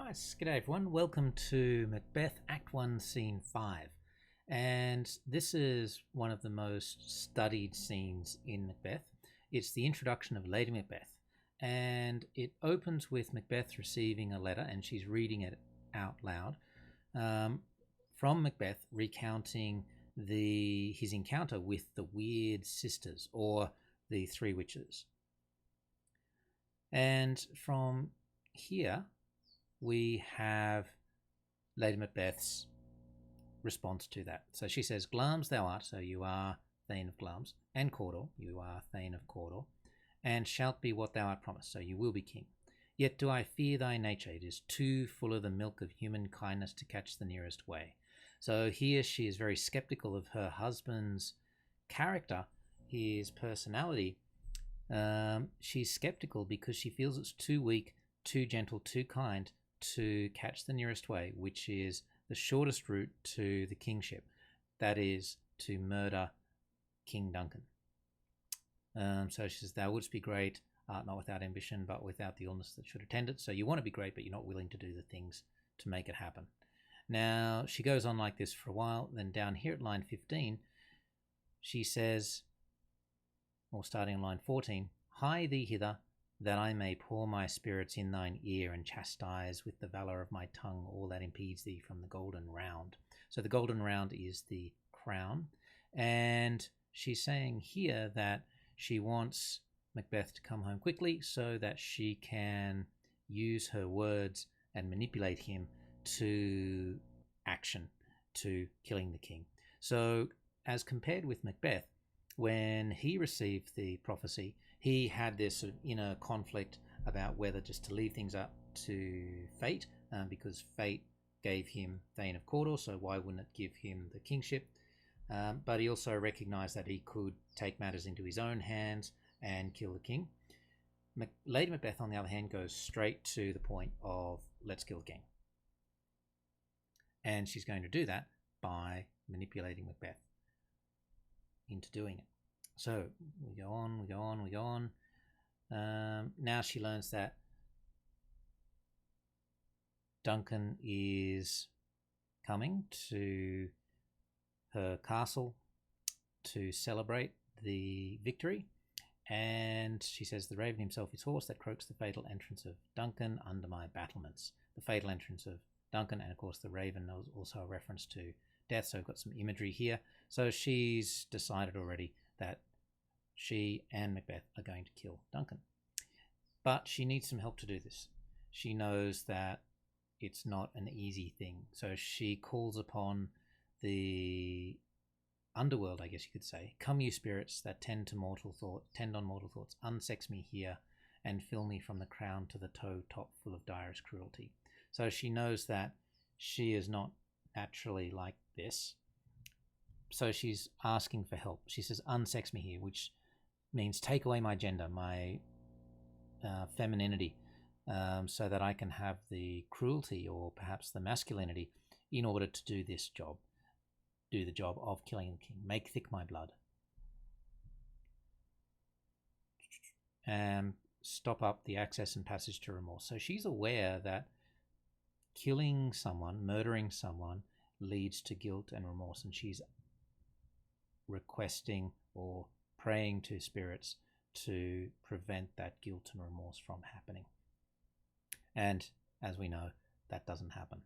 Right, g'day everyone. Welcome to Macbeth Act 1, Scene 5. And this is one of the most studied scenes in Macbeth. It's the introduction of Lady Macbeth. And it opens with Macbeth receiving a letter, and she's reading it out loud from Macbeth, recounting his encounter with the weird sisters, or the three witches. And from here, we have Lady Macbeth's response to that. So she says, Glamis thou art, so you are Thane of Glamis, and Cawdor, you are Thane of Cawdor, and shalt be what thou art promised, so you will be king. Yet do I fear thy nature, it is too full of the milk of human kindness to catch the nearest way. So here she is very skeptical of her husband's character, his personality. She's skeptical because she feels it's too weak, too gentle, too kind to catch the nearest way, which is the shortest route to the kingship, that is to murder King Duncan. So she says, thou wouldst be great, art not without ambition, but without the illness that should attend it. So you want to be great, but you're not willing to do the things to make it happen. Now, she goes on like this for a while. Then down here at line 15, she says, or starting on line 14, hie thee hither, that I may pour my spirits in thine ear and chastise with the valour of my tongue all that impedes thee from the golden round. So the golden round is the crown. And she's saying here that she wants Macbeth to come home quickly so that she can use her words and manipulate him to action, to killing the king. So as compared with Macbeth, when he received the prophecy, he had this sort of inner conflict about whether just to leave things up to fate, because fate gave him Thane of Cawdor, so why wouldn't it give him the kingship? But he also recognized that he could take matters into his own hands and kill the king. Lady Macbeth, on the other hand, goes straight to the point of let's kill the king. And she's going to do that by manipulating Macbeth into doing it. So we go on. Now she learns that Duncan is coming to her castle to celebrate the victory, and she says, the raven himself is horse that croaks the fatal entrance of Duncan under my battlements. The fatal entrance of Duncan, and of course the raven is also a reference to death, so I've got some imagery here. So she's decided already that she and Macbeth are going to kill Duncan. But she needs some help to do this. She knows that it's not an easy thing. So she calls upon the Underworld, I guess you could say. Come, you spirits that tend on mortal thoughts, unsex me here and fill me from the crown to the toe top full of direst cruelty. So she knows that she is not naturally like this. So she's asking for help. She says, unsex me here, which means take away my gender, my femininity, so that I can have the cruelty or perhaps the masculinity in order to do this job, do the job of killing the king. Make thick my blood. And stop up the access and passage to remorse. So she's aware that killing someone, murdering someone, leads to guilt and remorse, and she's requesting or praying to spirits to prevent that guilt and remorse from happening. And as we know, that doesn't happen.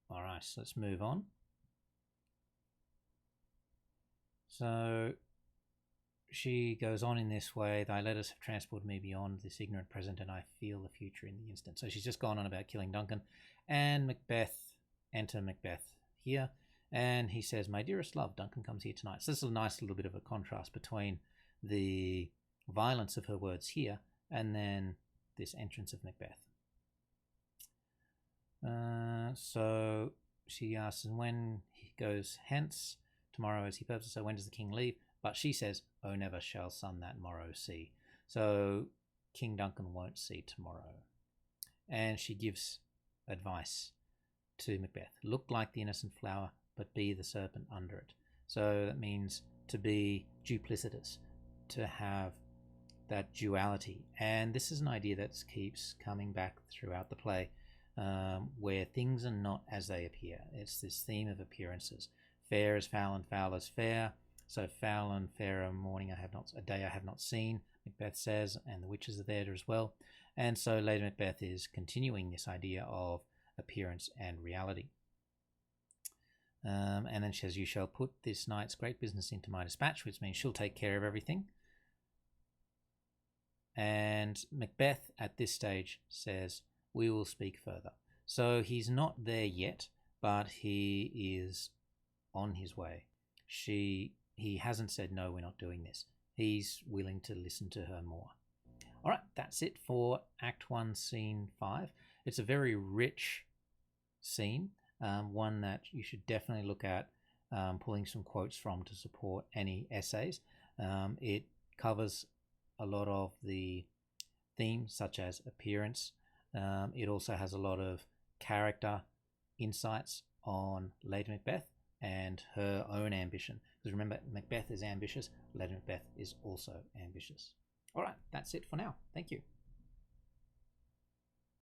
All right, so let's move on. So she goes on in this way, thy letters have transported me beyond this ignorant present, and I feel the future in the instant. So she's just gone on about killing Duncan, and enter Macbeth here, and he says, my dearest love, Duncan comes here tonight. So this is a nice little bit of a contrast between the violence of her words here and then this entrance of Macbeth. So she asks, and when he goes hence tomorrow as he purposes, so when does the king leave? But she says, oh, never shall sun that morrow see. So King Duncan won't see tomorrow. And she gives advice to Macbeth. Look like the innocent flower, but be the serpent under it. So that means to be duplicitous, to have that duality. And this is an idea that keeps coming back throughout the play, where things are not as they appear. It's this theme of appearances. Fair is foul and foul is fair. So foul and fair a morning I have not, a day I have not seen, Macbeth says, and the witches are there as well. And so Lady Macbeth is continuing this idea of appearance and reality. And then she says, you shall put this night's great business into my dispatch, which means she'll take care of everything. And Macbeth at this stage says, we will speak further. So he's not there yet, but he is on his way. He hasn't said, no, we're not doing this. He's willing to listen to her more. All right, that's it for Act 1, Scene 5. It's a very rich scene, one that you should definitely look at pulling some quotes from to support any essays. It covers a lot of the themes, such as appearance. It also has a lot of character insights on Lady Macbeth and her own ambition. Because remember, Macbeth is ambitious, Lady Macbeth is also ambitious. All right, that's it for now. Thank you.